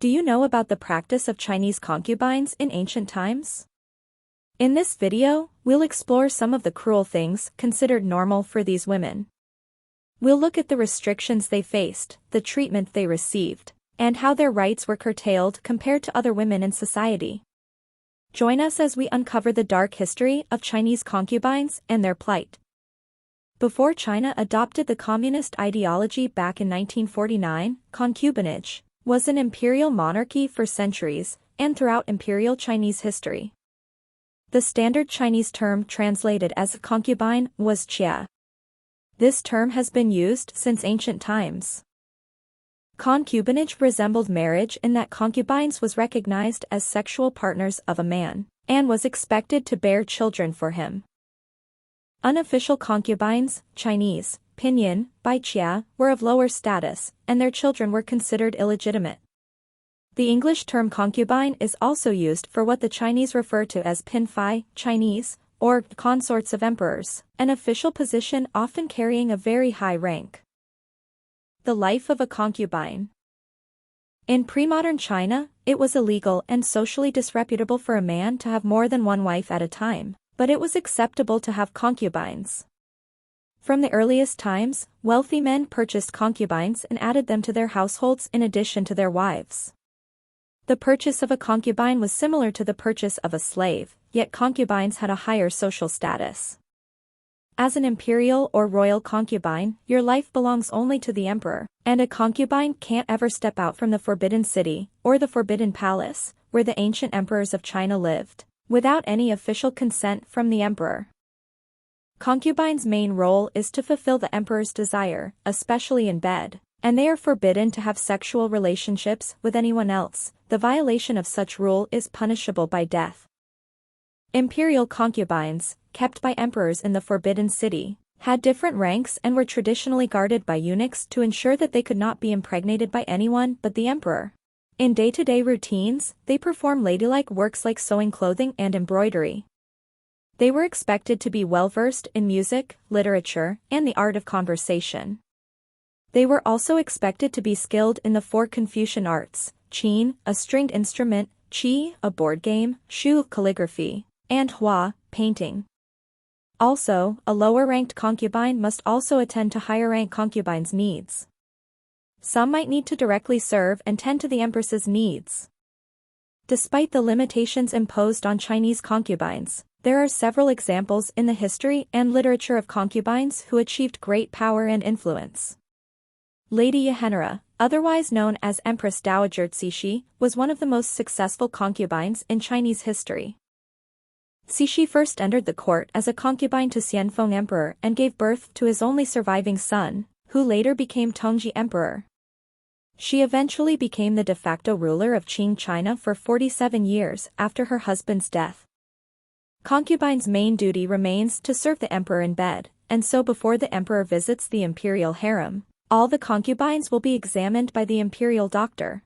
Do you know about the practice of Chinese concubines in ancient times? In this video, we'll explore some of the cruel things considered normal for these women. We'll look at the restrictions they faced, the treatment they received, and how their rights were curtailed compared to other women in society. Join us as we uncover the dark history of Chinese concubines and their plight. Before China adopted the communist ideology back in 1949, concubinage was an imperial monarchy for centuries and throughout imperial Chinese history. The standard Chinese term translated as concubine was chia. This term has been used since ancient times. Concubinage resembled marriage in that concubines was recognized as sexual partners of a man, and was expected to bear children for him. Unofficial concubines, Chinese, pinyin, by chia, were of lower status, and their children were considered illegitimate. The English term concubine is also used for what the Chinese refer to as pinfai, Chinese, or consorts of emperors, an official position often carrying a very high rank. The life of a concubine. In pre-modern China, it was illegal and socially disreputable for a man to have more than one wife at a time, but it was acceptable to have concubines. From the earliest times, wealthy men purchased concubines and added them to their households in addition to their wives. The purchase of a concubine was similar to the purchase of a slave, yet concubines had a higher social status. As an imperial or royal concubine, your life belongs only to the emperor, and a concubine can't ever step out from the Forbidden City, or the Forbidden Palace, where the ancient emperors of China lived, without any official consent from the emperor. Concubines' main role is to fulfill the emperor's desire, especially in bed, and they are forbidden to have sexual relationships with anyone else. The violation of such rule is punishable by death. Imperial concubines, kept by emperors in the Forbidden City, had different ranks and were traditionally guarded by eunuchs to ensure that they could not be impregnated by anyone but the emperor. In day-to-day routines, they perform ladylike works like sewing clothing and embroidery. They were expected to be well-versed in music, literature, and the art of conversation. They were also expected to be skilled in the four Confucian arts: qin, a stringed instrument, qi, a board game, shu, calligraphy, and hua, painting. Also, a lower-ranked concubine must also attend to higher-ranked concubines' needs. Some might need to directly serve and tend to the empress's needs. Despite the limitations imposed on Chinese concubines, there are several examples in the history and literature of concubines who achieved great power and influence. Lady Yahaira, otherwise known as Empress Dowager Cixi, was one of the most successful concubines in Chinese history. Cixi first entered the court as a concubine to Xianfeng Emperor and gave birth to his only surviving son, who later became Tongji Emperor. She eventually became the de facto ruler of Qing China for 47 years after her husband's death. Concubine's main duty remains to serve the emperor in bed, and so before the emperor visits the imperial harem, all the concubines will be examined by the imperial doctor.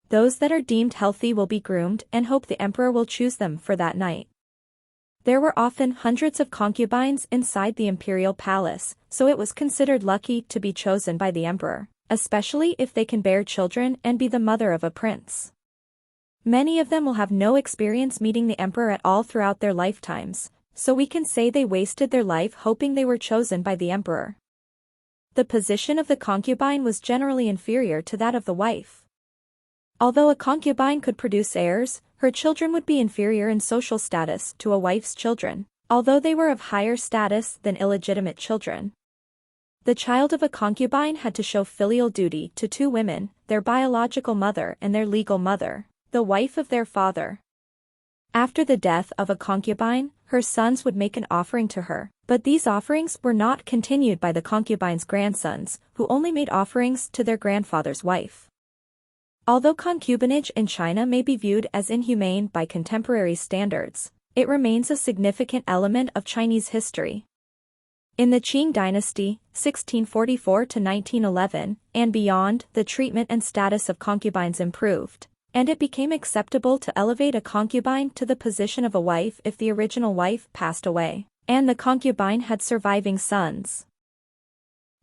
Those that are deemed healthy will be groomed and hope the emperor will choose them for that night. There were often hundreds of concubines inside the imperial palace, so it was considered lucky to be chosen by the emperor, especially if they can bear children and be the mother of a prince. Many of them will have no experience meeting the emperor at all throughout their lifetimes, so we can say they wasted their life hoping they were chosen by the emperor. The position of the concubine was generally inferior to that of the wife. Although a concubine could produce heirs, her children would be inferior in social status to a wife's children, although they were of higher status than illegitimate children. The child of a concubine had to show filial duty to two women, their biological mother and their legal mother, the wife of their father. After the death of a concubine, her sons would make an offering to her, but these offerings were not continued by the concubine's grandsons, who only made offerings to their grandfather's wife. Although concubinage in China may be viewed as inhumane by contemporary standards, it remains a significant element of Chinese history. In the Qing dynasty, 1644 to 1911, and beyond, the treatment and status of concubines improved, and it became acceptable to elevate a concubine to the position of a wife if the original wife passed away, and the concubine had surviving sons.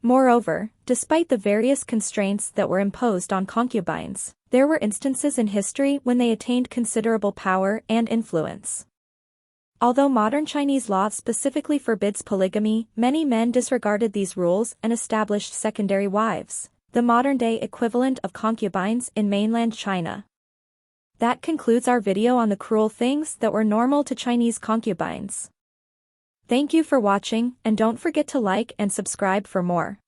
Moreover, despite the various constraints that were imposed on concubines, there were instances in history when they attained considerable power and influence. Although modern Chinese law specifically forbids polygamy, many men disregarded these rules and established secondary wives, the modern-day equivalent of concubines in mainland China. That concludes our video on the cruel things that were normal to Chinese concubines. Thank you for watching, and don't forget to like and subscribe for more.